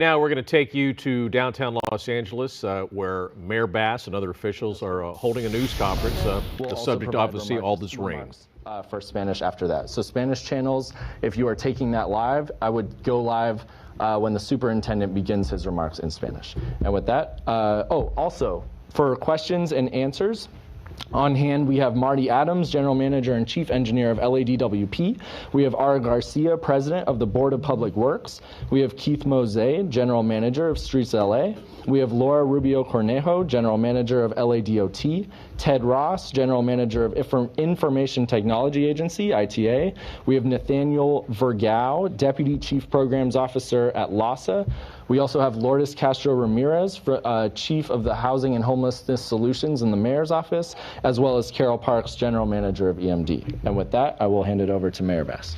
Now we're going to take you to downtown Los Angeles, where Mayor Bass and other officials are holding a news conference. The subject, obviously, all this rain. For Spanish after that. So Spanish channels, if you are taking that live, I would go live when the superintendent begins his remarks in Spanish. And with that, also for questions and answers, on hand, we have Marty Adams, General Manager and Chief Engineer of LADWP. We have Ara Garcia, President of the Board of Public Works. We have Keith Mose, General Manager of Streets LA. We have Laura Rubio Cornejo, General Manager of LADOT. Ted Ross, General Manager of Information Technology Agency, ITA. We have Nathaniel Vergao, Deputy Chief Programs Officer at LASA. We also have Lourdes Castro Ramirez, Chief of the Housing and Homelessness Solutions in the Mayor's Office, as well as Carol Parks, General Manager of EMD. And with that, I will hand it over to Mayor Bass.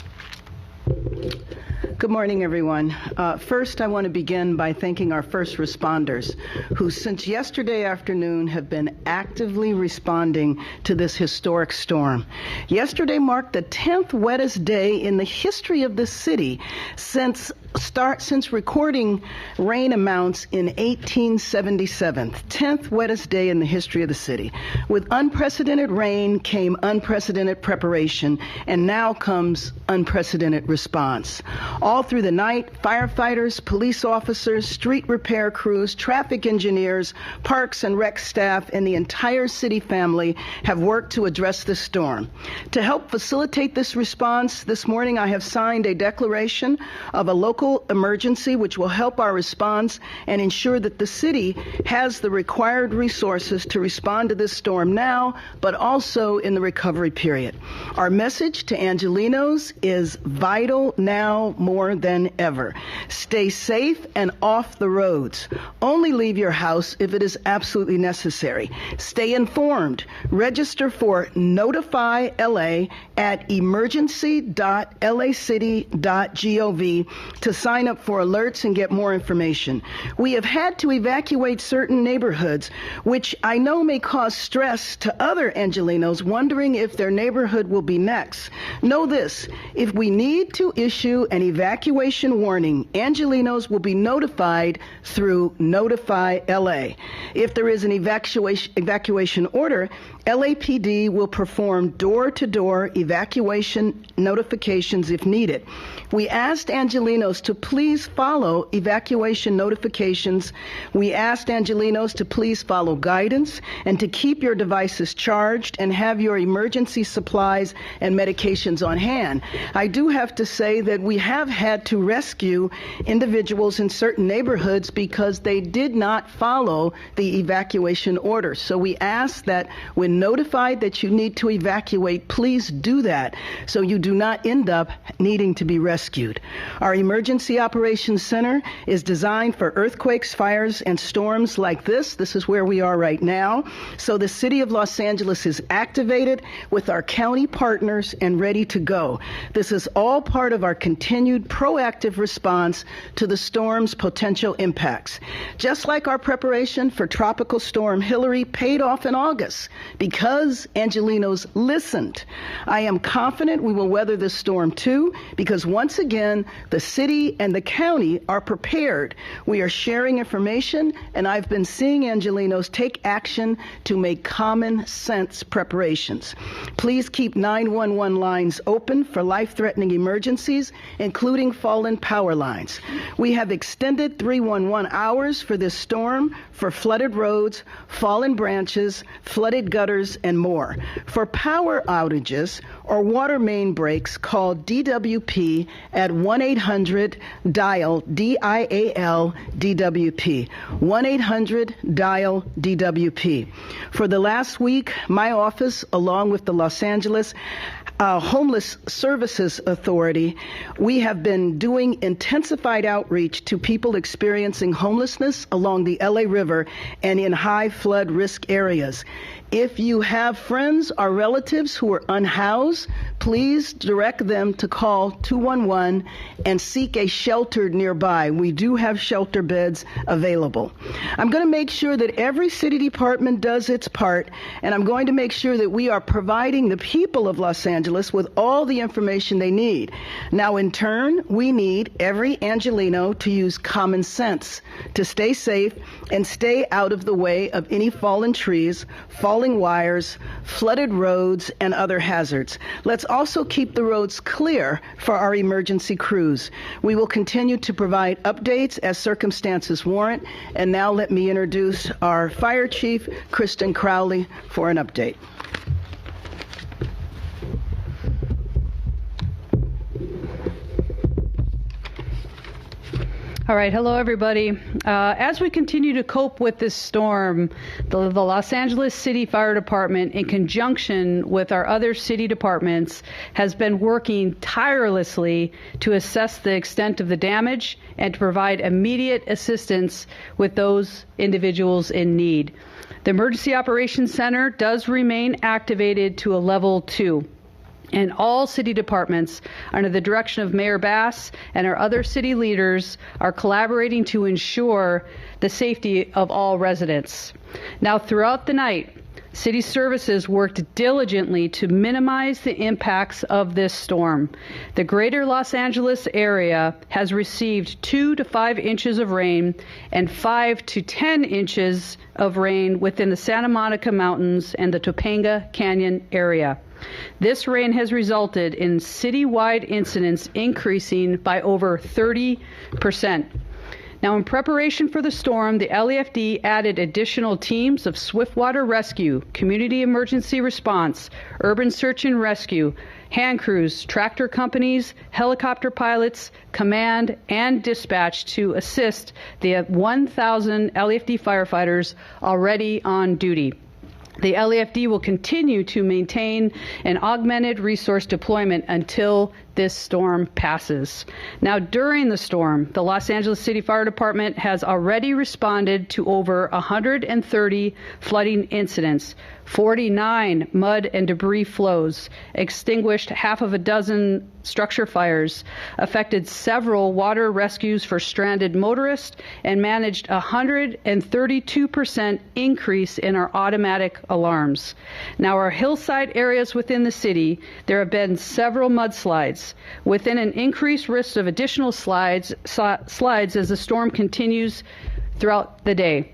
Good morning, everyone. First, I want to begin by thanking our first responders, who since yesterday afternoon have been actively responding to this historic storm. Yesterday marked the 10th wettest day in the history of the city since recording rain amounts in 1877, 10th wettest day in the history of the city. With unprecedented rain came unprecedented preparation, and now comes unprecedented response. All through the night, firefighters, police officers, street repair crews, traffic engineers, parks and rec staff, and the entire city family have worked to address the storm. To help facilitate this response, this morning I have signed a declaration of a local emergency which will help our response and ensure that the city has the required resources to respond to this storm now, but also in the recovery period. Our message to Angelenos is vital now more than ever. Stay safe and off the roads. Only leave your house if it is absolutely necessary. Stay informed. Register for Notify LA at emergency.lacity.gov to sign up for alerts and get more information. We have had to evacuate certain neighborhoods, which I know may cause stress to other Angelenos wondering if their neighborhood will be next. Know this, if we need to issue an evacuation warning, Angelenos will be notified through Notify LA. If there is an evacuation order, LAPD will perform door-to-door evacuation notifications if needed. We asked Angelenos to please follow evacuation notifications. We asked Angelenos to please follow guidance and to keep your devices charged and have your emergency supplies and medications on hand. I do have to say that we have had to rescue individuals in certain neighborhoods because they did not follow the evacuation order. So we ask that when notified that you need to evacuate, please do that so you do not end up needing to be rescued. Our Emergency Operations Center is designed for earthquakes, fires, and storms like this. This is where we are right now. So the City of Los Angeles is activated with our county partners and ready to go. This is all part of our continued proactive response to the storm's potential impacts. Just like our preparation for Tropical Storm Hillary paid off in August because Angelenos listened. I am confident we will weather this storm too, because once again, the city and the county are prepared. We are sharing information, and I've been seeing Angelenos take action to make common sense preparations. Please keep 911 lines open for life-threatening emergencies, including fallen power lines. We have extended 311 hours for this storm for flooded roads, fallen branches, flooded gutters, and more. For power outages or water main breaks, call DWP at 1-800-DIAL, DIAL, DWP, 1-800-DIAL, DWP. For the last week, my office, along with the Los Angeles Homeless Services Authority, we have been doing intensified outreach to people experiencing homelessness along the LA River and in high flood risk areas. If you have friends or relatives who are unhoused, please direct them to call 211 and seek a shelter nearby. We do have shelter beds available. I'm going to make sure that every city department does its part, and I'm going to make sure that we are providing the people of Los Angeles Angeles with all the information they need. Now, in turn, we need every Angelino to use common sense to stay safe and stay out of the way of any fallen trees, falling wires, flooded roads, and other hazards. Let's also keep the roads clear for our emergency crews. We will continue to provide updates as circumstances warrant. And now let me introduce our Fire Chief, Kristen Crowley, for an update. All right, hello everybody. As we continue to cope with this storm, the Los Angeles City Fire Department, in conjunction with our other city departments, has been working tirelessly to assess the extent of the damage and to provide immediate assistance with those individuals in need. The Emergency Operations Center does remain activated to a level 2. And all city departments, under the direction of Mayor Bass and our other city leaders, are collaborating to ensure the safety of all residents. Now, throughout the night, city services worked diligently to minimize the impacts of this storm. The greater Los Angeles area has received 2 to 5 inches of rain and 5 to 10 inches of rain within the Santa Monica Mountains and the Topanga Canyon area. This rain has resulted in citywide incidents increasing by over 30%. Now, in preparation for the storm, the LAFD added additional teams of swiftwater rescue, community emergency response, urban search and rescue, hand crews, tractor companies, helicopter pilots, command, and dispatch to assist the 1,000 LAFD firefighters already on duty. The LAFD will continue to maintain an augmented resource deployment until this storm passes. Now, during the storm, the Los Angeles City Fire Department has already responded to over 130 flooding incidents, 49 mud and debris flows, extinguished half of a dozen structure fires, affected several water rescues for stranded motorists, and managed a 132% increase in our automatic alarms. Now, our hillside areas within the city, there have been several mudslides, within an increased risk of additional slides as the storm continues throughout the day.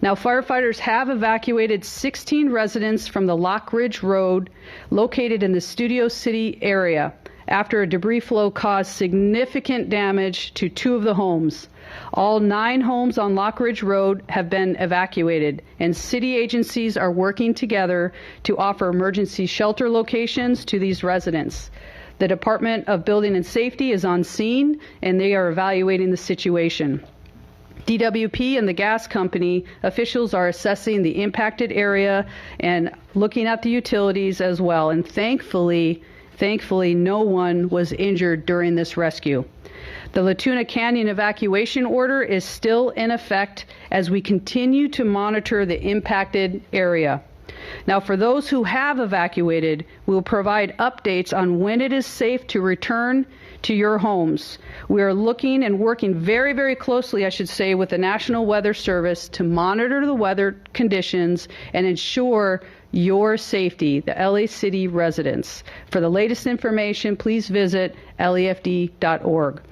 Now, firefighters have evacuated 16 residents from the Lock Ridge Road located in the Studio City area after a debris flow caused significant damage to 2 of the homes. All 9 homes on Lock Ridge Road have been evacuated, and city agencies are working together to offer emergency shelter locations to these residents. The Department of Building and Safety is on scene, and they are evaluating the situation. DWP and the gas company officials are assessing the impacted area and looking at the utilities as well. And thankfully, no one was injured during this rescue. The Latuna Canyon evacuation order is still in effect as we continue to monitor the impacted area. Now, for those who have evacuated, we will provide updates on when it is safe to return to your homes. We are looking and working very, very closely, I should say, with the National Weather Service to monitor the weather conditions and ensure your safety, the LA City residents. For the latest information, please visit LAFD.org.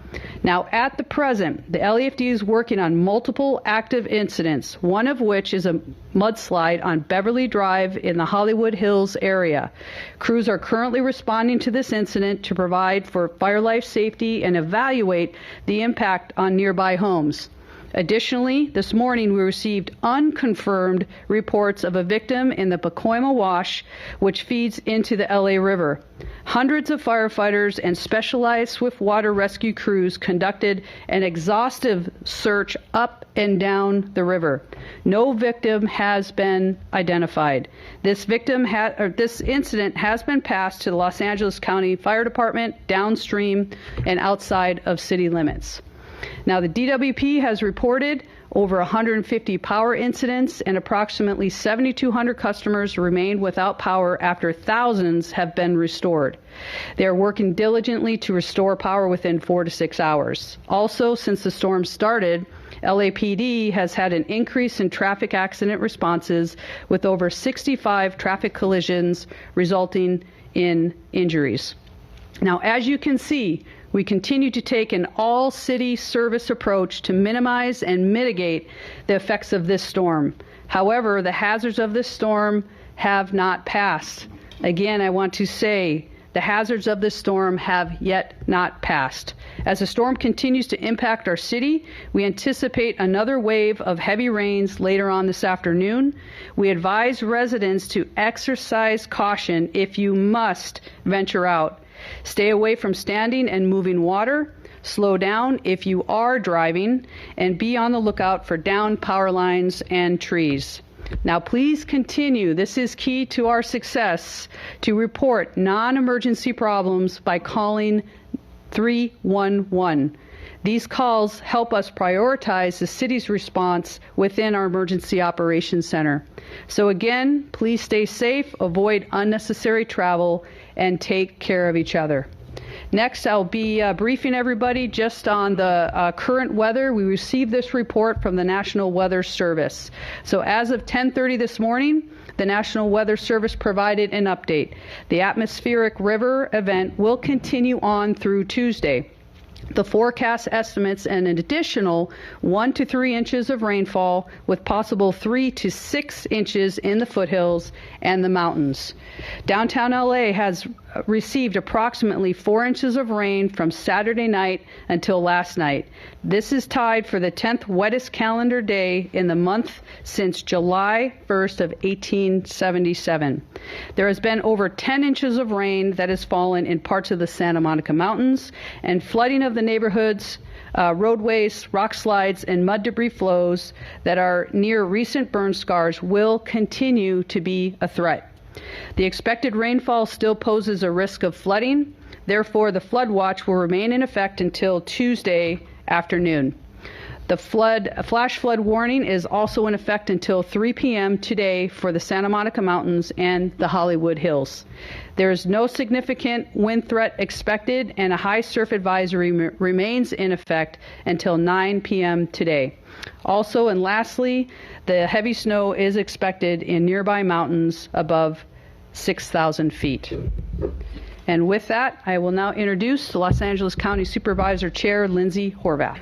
Now, at the present, the LAFD is working on multiple active incidents, one of which is a mudslide on Beverly Drive in the Hollywood Hills area. Crews are currently responding to this incident to provide for fire life safety and evaluate the impact on nearby homes. Additionally, this morning we received unconfirmed reports of a victim in the Pacoima Wash, which feeds into the LA River. Hundreds of firefighters and specialized swiftwater rescue crews conducted an exhaustive search up and down the river. No victim has been identified. This incident has been passed to the Los Angeles County Fire Department downstream and outside of city limits. Now, the DWP has reported over 150 power incidents, and approximately 7,200 customers remain without power after thousands have been restored. They are working diligently to restore power within 4 to 6 hours. Also, since the storm started, LAPD has had an increase in traffic accident responses with over 65 traffic collisions resulting in injuries. Now, as you can see, we continue to take an all-city service approach to minimize and mitigate the effects of this storm. However, the hazards of this storm have not passed. Again, I want to say the hazards of this storm have yet not passed. As the storm continues to impact our city, we anticipate another wave of heavy rains later on this afternoon. We advise residents to exercise caution if you must venture out. Stay away from standing and moving water. Slow down if you are driving, and be on the lookout for downed power lines and trees. Now, please continue. This is key to our success, to report non-emergency problems by calling 311. These calls help us prioritize the city's response within our Emergency Operations Center. So again, please stay safe, avoid unnecessary travel, and take care of each other. Next, I'll be briefing everybody just on the current weather. We received this report from the National Weather Service. So as of 10:30 this morning, the National Weather Service provided an update. The atmospheric river event will continue on through Tuesday. The forecast estimates an additional 1 to 3 inches of rainfall, with possible 3 to 6 inches in the foothills and the mountains. Downtown LA has received approximately 4 inches of rain from Saturday night until last night. This is tied for the 10th wettest calendar day in the month since July 1st of 1877. There has been over 10 inches of rain that has fallen in parts of the Santa Monica Mountains, and flooding of the neighborhoods, roadways, rock slides, and mud debris flows that are near recent burn scars will continue to be a threat. The expected rainfall still poses a risk of flooding. Therefore, the flood watch will remain in effect until Tuesday afternoon. The flash flood warning is also in effect until 3 p.m. today for the Santa Monica Mountains and the Hollywood Hills. There is no significant wind threat expected, and a high surf advisory remains in effect until 9 p.m. today. Also, and lastly, the heavy snow is expected in nearby mountains above 6,000 feet. And with that, I will now introduce the Los Angeles County Supervisor Chair Lindsay Horvath.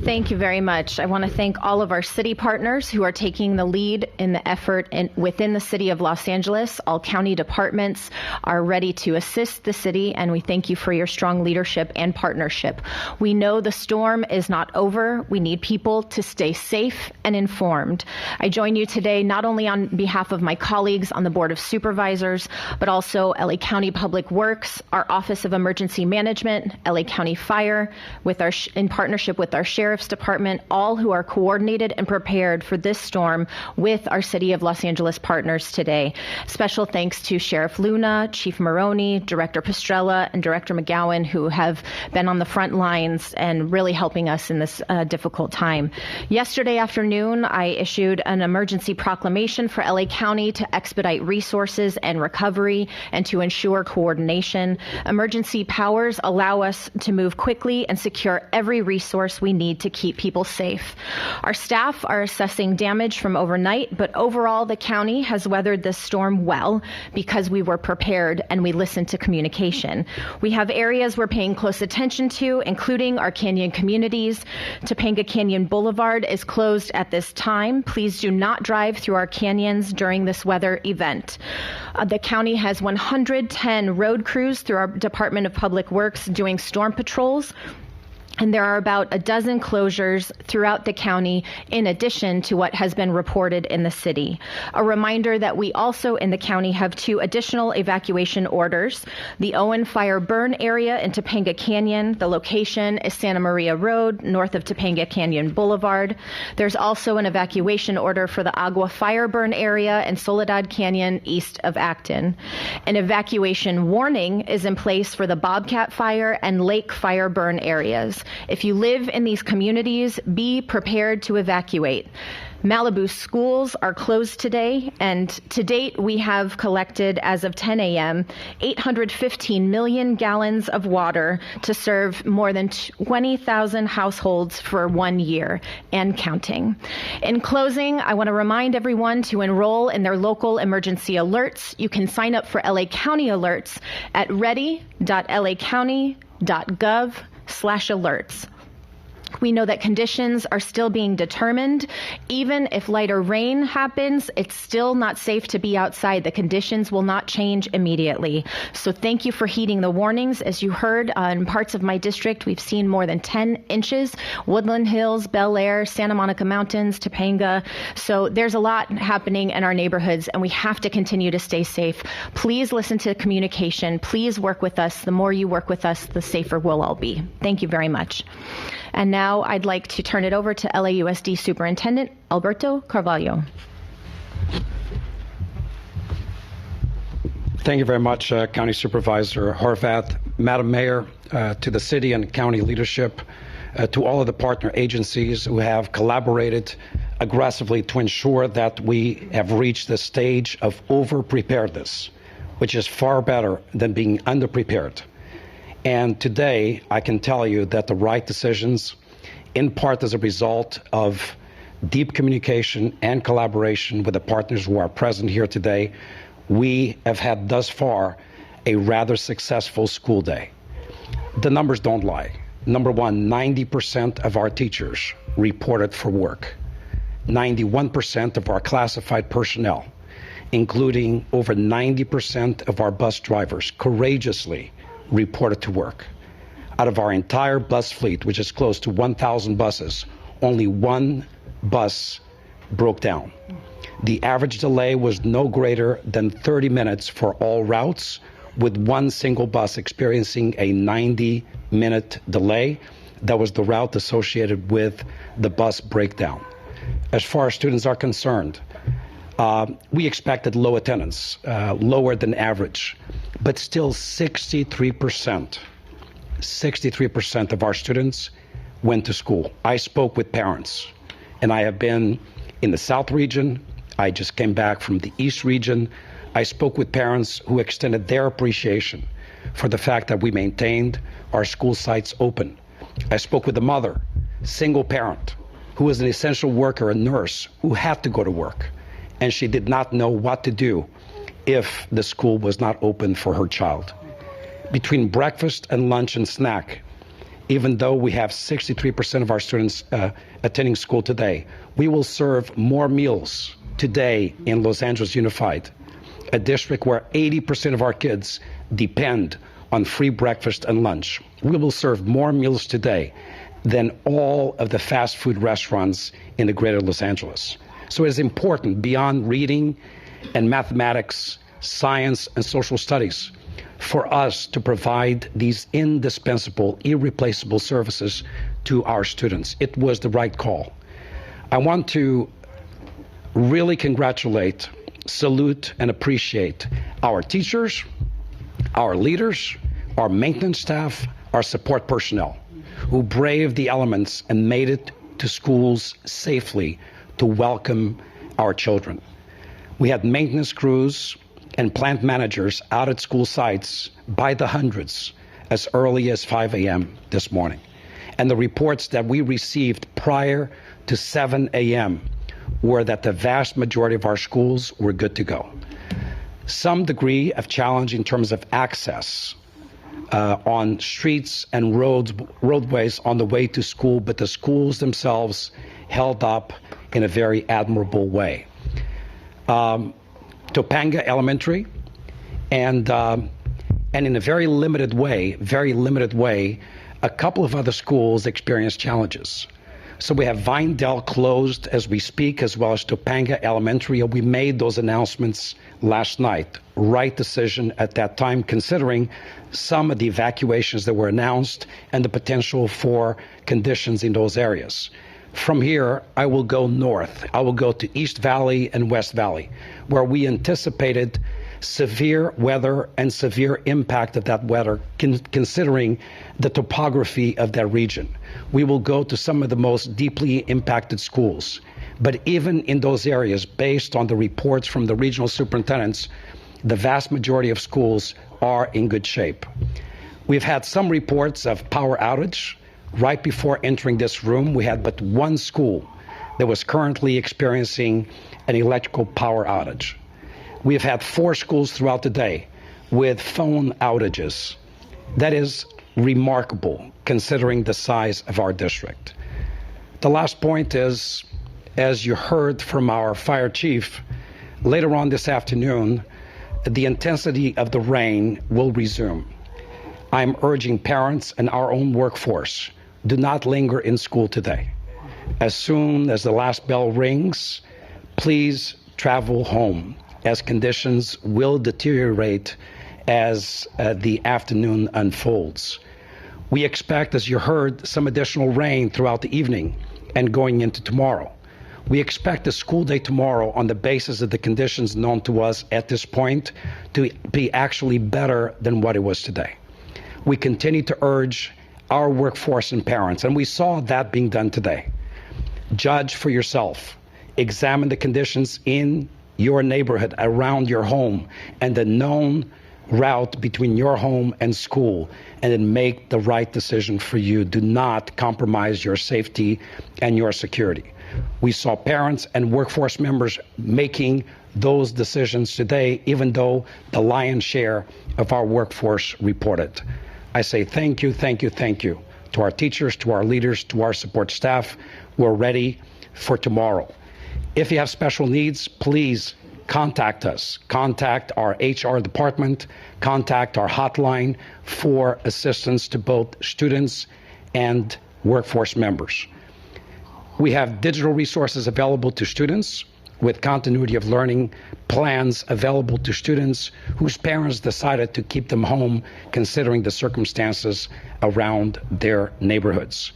Thank you very much. I want to thank all of our city partners who are taking the lead in the effort within the city of Los Angeles. All county departments are ready to assist the city, and we thank you for your strong leadership and partnership. We know the storm is not over. We need people to stay safe and informed. I join you today not only on behalf of my colleagues on the Board of Supervisors, but also LA County Public Works, our Office of Emergency Management, LA County Fire, in partnership with our Sheriff's Department, all who are coordinated and prepared for this storm with our City of Los Angeles partners today. Special thanks to Sheriff Luna, Chief Maroney, Director Pastrella, and Director McGowan, who have been on the front lines and really helping us in this difficult time. Yesterday afternoon, I issued an emergency proclamation for LA County to expedite resources and recovery and to ensure coordination. Emergency powers allow us to move quickly and secure every resource we need to keep people safe. Our staff are assessing damage from overnight, but overall the county has weathered this storm well because we were prepared and we listened to communication. We have areas we're paying close attention to, including our canyon communities. Topanga Canyon Boulevard is closed at this time. Please do not drive through our canyons during this weather event. The county has 110 road crews through our Department of Public Works doing storm patrols. And there are about a dozen closures throughout the county in addition to what has been reported in the city. A reminder that we also in the county have 2 additional evacuation orders. The Owen Fire Burn area in Topanga Canyon. The location is Santa Maria Road, north of Topanga Canyon Boulevard. There's also an evacuation order for the Agua Fire Burn area in Soledad Canyon, east of Acton. An evacuation warning is in place for the Bobcat Fire and Lake Fire Burn areas. partners. If you live in these communities, be prepared to evacuate. Malibu schools are closed today, and to date we have collected, as of 10 a.m., 815 million gallons of water to serve more than 20,000 households for 1 year and counting. In closing, I want to remind everyone to enroll in their local emergency alerts. You can sign up for LA County alerts at ready.lacounty.gov/alerts. We know that conditions are still being determined. Even if lighter rain happens, it's still not safe to be outside. The conditions will not change immediately. So thank you for heeding the warnings. As you heard, in parts of my district, we've seen more than 10 inches. Woodland Hills, Bel Air, Santa Monica Mountains, Topanga. So there's a lot happening in our neighborhoods, and we have to continue to stay safe. Please listen to communication. Please work with us. The more you work with us, the safer we'll all be. Thank you very much. And now I'd like to turn it over to LAUSD Superintendent Alberto Carvalho. Thank you very much, County Supervisor Horvath, Madam Mayor, to the city and county leadership, to all of the partner agencies who have collaborated aggressively to ensure that we have reached the stage of over-preparedness, which is far better than being underprepared. And today, I can tell you that the right decisions, in part as a result of deep communication and collaboration with the partners who are present here today, we have had thus far a rather successful school day. The numbers don't lie. Number one, 90% of our teachers reported for work. 91% of our classified personnel, including over 90% of our bus drivers, courageously reported to work. Out of our entire bus fleet, which is close to 1,000 buses, only one bus broke down. The average delay was no greater than 30 minutes for all routes, with one single bus experiencing a 90-minute delay. That was the route associated with the bus breakdown. As far as students are concerned, we expected low attendance, lower than average, but still 63% of our students went to school. I spoke with parents, and I have been in the South region. I just came back from the East region. I spoke with parents who extended their appreciation for the fact that we maintained our school sites open. I spoke with a mother, single parent, who was an essential worker, a nurse, who had to go to work, and she did not know what to do if the school was not open for her child. Between breakfast and lunch and snack, even though we have 63% of our students attending school today, we will serve more meals today in Los Angeles Unified, a district where 80% of our kids depend on free breakfast and lunch. We will serve more meals today than all of the fast food restaurants in the greater Los Angeles. So it is important, beyond reading and mathematics, science, and social studies, for us to provide these indispensable, irreplaceable services to our students. It was the right call. I want to really congratulate, salute, and appreciate our teachers, our leaders, our maintenance staff, our support personnel, who braved the elements and made it to schools safely to welcome our children. We had maintenance crews and plant managers out at school sites by the hundreds as early as 5 a.m. this morning. And the reports that we received prior to 7 a.m. were that the vast majority of our schools were good to go. Some degree of challenge in terms of access on streets and roadways on the way to school, but the schools themselves held up in a very admirable way. Topanga Elementary, and in a very limited way, a couple of other schools experienced challenges. So we have Vinedale closed as we speak, as well as Topanga Elementary. We made those announcements last night. Right decision at that time, considering some of the evacuations that were announced and the potential for conditions in those areas. From here, I will go north. I will go to East Valley and West Valley, where we anticipated severe weather and severe impact of that weather, considering the topography of that region. We will go to some of the most deeply impacted schools. But even in those areas, based on the reports from the regional superintendents, the vast majority of schools are in good shape. We've had some reports of power outage. Right before entering this room, we had but one school that was currently experiencing an electrical power outage. We have had 4 schools throughout the day with phone outages. That is remarkable considering the size of our district. The last point is, as you heard from our fire chief, later on this afternoon, the intensity of the rain will resume. I'm urging parents and our own workforce, do not linger in school today. As soon as the last bell rings, please travel home, as conditions will deteriorate as the afternoon unfolds. We expect, as you heard, some additional rain throughout the evening and going into tomorrow. We expect the school day tomorrow, on the basis of the conditions known to us at this point, to be actually better than what it was today. We continue to urge our workforce and parents, and we saw that being done today. Judge for yourself. Examine the conditions in your neighborhood, around your home, and the known route between your home and school, and then make the right decision for you. Do not compromise your safety and your security. We saw parents and workforce members making those decisions today, even though the lion's share of our workforce reported. I say thank you, thank you, thank you to our teachers, to our leaders, to our support staff. We're ready for tomorrow. If you have special needs, please contact us. Contact our HR department, contact our hotline for assistance to both students and workforce members. We have digital resources available to students, with continuity of learning plans available to students whose parents decided to keep them home considering the circumstances around their neighborhoods.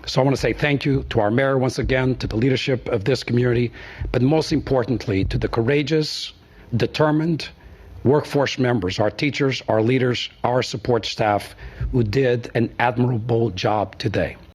So I want to say thank you to our mayor once again, to the leadership of this community, but most importantly to the courageous, determined workforce members, our teachers, our leaders, our support staff, who did an admirable job today.